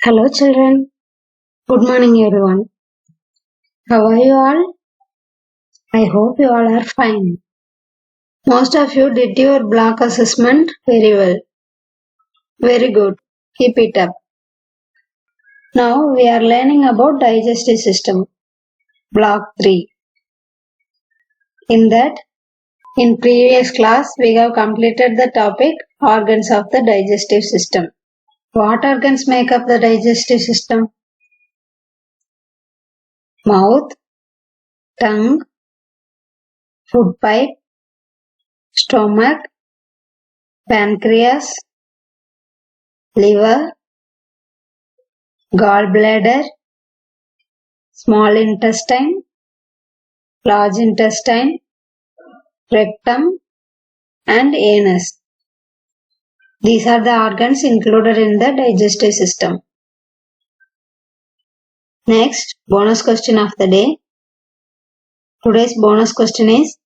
Hello children, good morning everyone. How are you all? I hope you all are fine. Most of you did your block assessment very well. Very good. Keep it up. Now we are learning about digestive system. Block 3. In previous class we have completed the topic organs of the digestive system. What organs make up the digestive system? Mouth, tongue, food pipe, stomach, pancreas, liver, gallbladder, small intestine, large intestine, rectum, and anus. These are the organs included in the digestive system. Next, bonus question of the day. Today's bonus question is,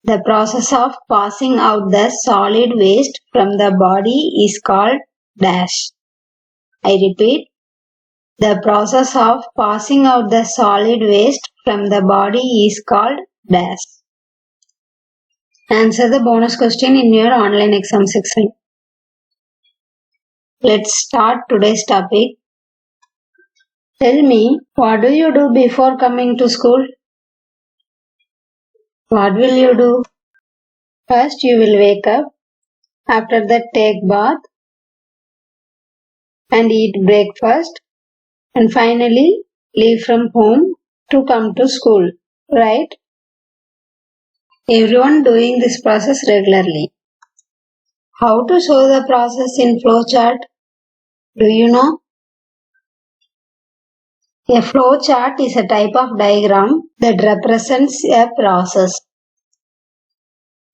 the process of passing out the solid waste from the body is called dash. I repeat, the process of passing out the solid waste from the body is called dash. Answer the bonus question in your online exam section. Let's start today's topic. Tell me, what do you do before coming to school? What will you do? First, you will wake up. After that, take bath and eat breakfast. And finally, leave from home to come to school. Right? Everyone doing this process regularly. How to show the process in flowchart? Do you know? A flowchart is a type of diagram that represents a process.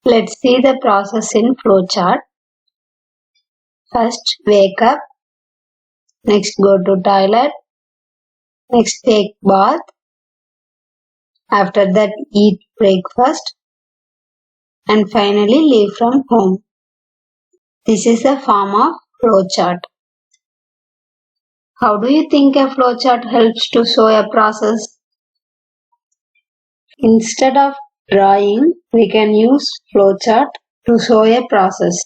Let's see the process in flowchart. First, wake up. Next, go to toilet. Next, take bath. After that, eat breakfast. And finally, leave from home. This is the form of flowchart. How do you think a flowchart helps to show a process? Instead of drawing, we can use flowchart to show a process.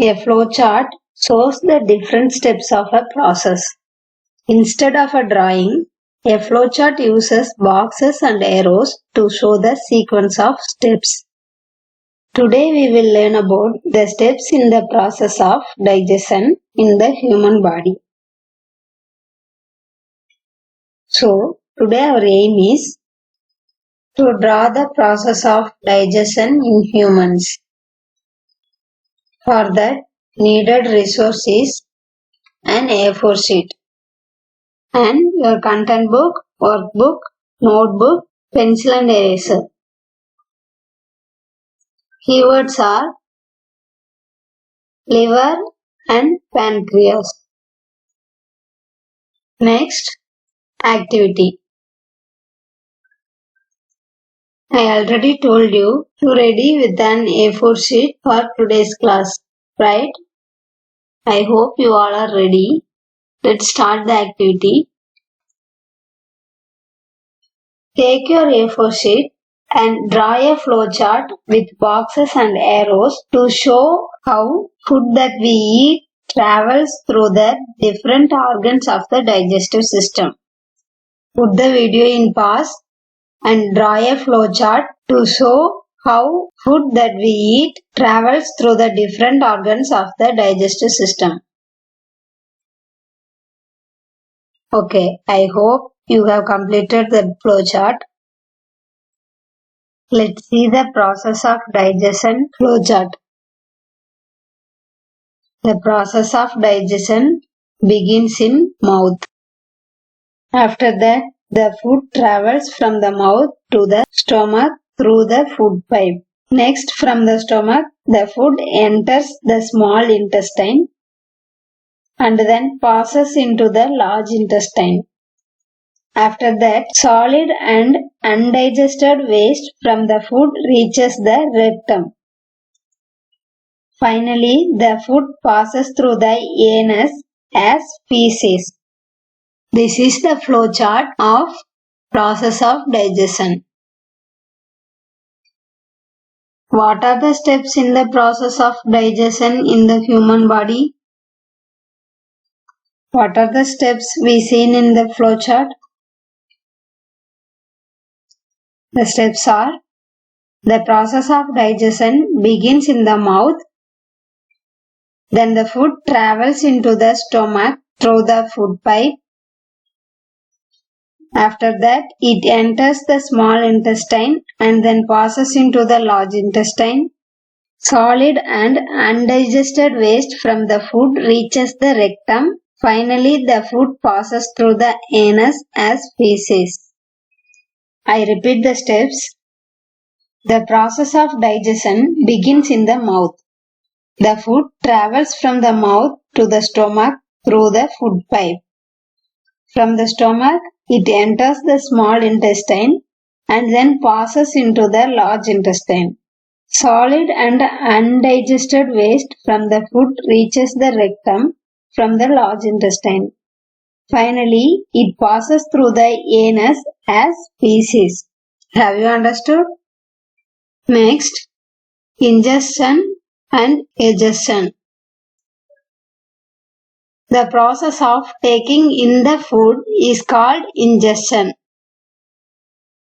A flowchart shows the different steps of a process. Instead of a drawing, a flowchart uses boxes and arrows to show the sequence of steps. Today we will learn about the steps in the process of digestion in the human body. So, today our aim is to draw the process of digestion in humans. For that, needed resource is an A4 sheet and your content book, workbook, notebook, pencil and eraser. Keywords are liver and pancreas. Next, activity. I already told you to ready with an A4 sheet for today's class, right? I hope you all are ready. Let's start the activity. Take your A4 sheet and draw a flowchart with boxes and arrows to show how food that we eat travels through the different organs of the digestive system. Put the video in pause and draw a flowchart to show how food that we eat travels through the different organs of the digestive system. Okay, I hope you have completed the flowchart. Let's see the process of digestion flowchart. The process of digestion begins in mouth. After that, the food travels from the mouth to the stomach through the food pipe. Next, from the stomach, the food enters the small intestine and then passes into the large intestine. After that, solid and undigested waste from the food reaches the rectum. Finally, the food passes through the anus as feces. This is the flowchart of process of digestion. What are the steps in the process of digestion in the human body? What are the steps we seen in the flowchart? The steps are: the process of digestion begins in the mouth, then the food travels into the stomach through the food pipe. After that, it enters the small intestine and then passes into the large intestine. Solid and undigested waste from the food reaches the rectum. Finally, the food passes through the anus as feces. I repeat the steps. The process of digestion begins in the mouth. The food travels from the mouth to the stomach through the food pipe. From the stomach, it enters the small intestine and then passes into the large intestine. Solid and undigested waste from the food reaches the rectum from the large intestine. Finally, it passes through the anus as feces. Have you understood? Next, ingestion and egestion. The process of taking in the food is called ingestion.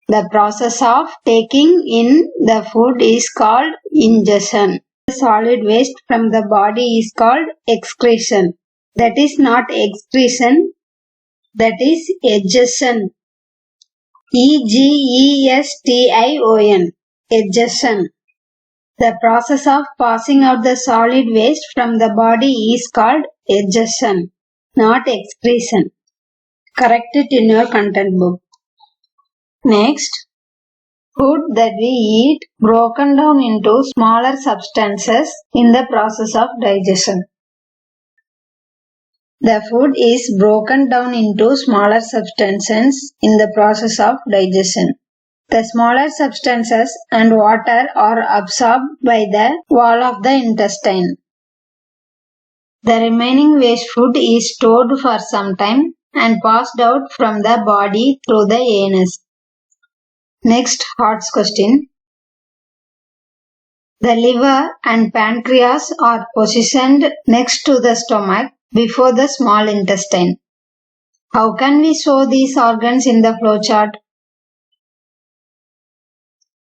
The process of taking in the food is called ingestion. The solid waste from the body is called excretion. That is not excretion, that is egestion. E-G-E-S-T-I-O-N. Egestion. The process of passing out the solid waste from the body is called egestion, not excretion. Correct it in your content book. Next, food that we eat broken down into smaller substances in the process of digestion. The food is broken down into smaller substances in the process of digestion. The smaller substances and water are absorbed by the wall of the intestine. The remaining waste food is stored for some time and passed out from the body through the anus. Next, HOTS question. The liver and pancreas are positioned next to the stomach before the small intestine. How can we show these organs in the flowchart?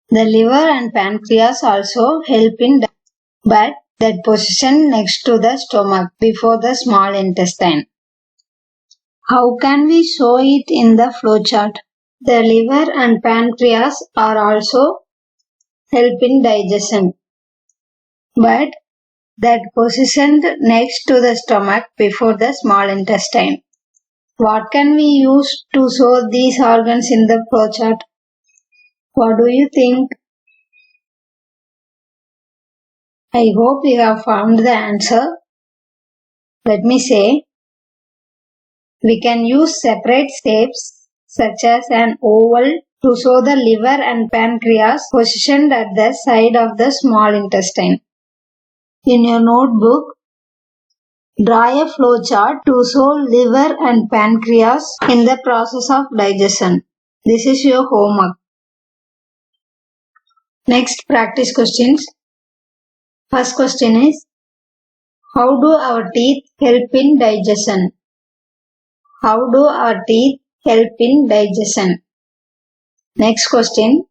The liver and pancreas also help in digestion, but that position next to the stomach before the small intestine. How can we show it in the flowchart? The liver and pancreas are also help in digestion, but that positioned next to the stomach before the small intestine. What can we use to show these organs in the flowchart? What do you think? I hope you have found the answer. Let me say, we can use separate shapes such as an oval to show the liver and pancreas positioned at the side of the small intestine. In your notebook, draw a flowchart to show liver and pancreas in the process of digestion. This is your homework. Next, practice questions. First question is, how do our teeth help in digestion? How do our teeth help in digestion? Next question,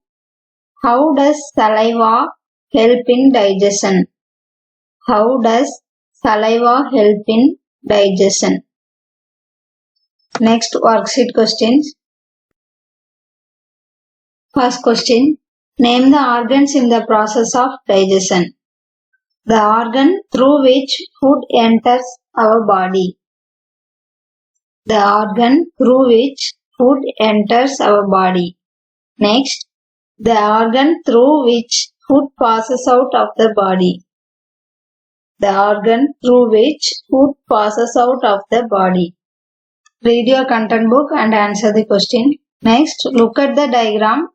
how does saliva help in digestion? How does saliva help in digestion? Next, worksheet questions. First question, name the organs in the process of digestion. The organ through which food enters our body. The organ through which food enters our body. Next, the organ through which food passes out of the body. The organ through which food passes out of the body. Read your content book and answer the question. Next, look at the diagram.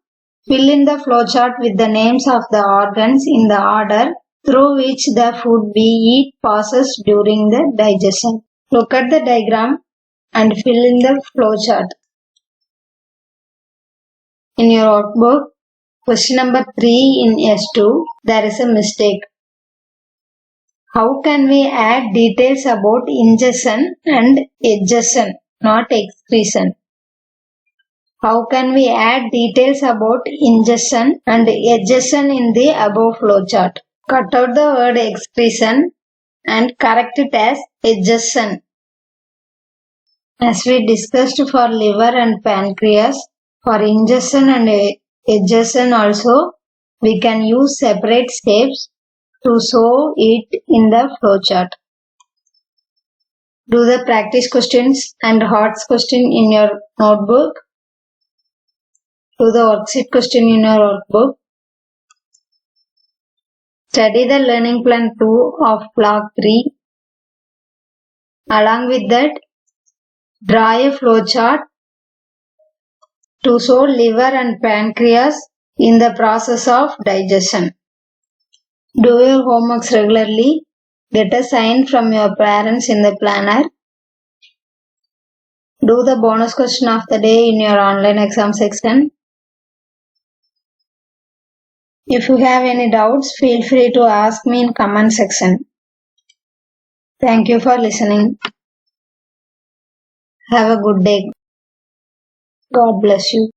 Fill in the flowchart with the names of the organs in the order through which the food we eat passes during the digestion. Look at the diagram and fill in the flowchart. In your workbook, question number 3 in S2, there is a mistake. How can we add details about ingestion and egestion, not excretion? How can we add details about ingestion and egestion in the above flowchart? Cut out the word excretion and correct it as egestion. As we discussed for liver and pancreas, for ingestion and egestion also, we can use separate steps to show it in the flowchart. Do the practice questions and HOTS question in your notebook. Do the worksheet question in your workbook. Study the learning plan 2 of block 3. Along with that, draw a flowchart to show liver and pancreas in the process of digestion. Do your homeworks regularly. Get a sign from your parents in the planner. Do the bonus question of the day in your online exam section. If you have any doubts, feel free to ask me in comment section. Thank you for listening. Have a good day. God bless you.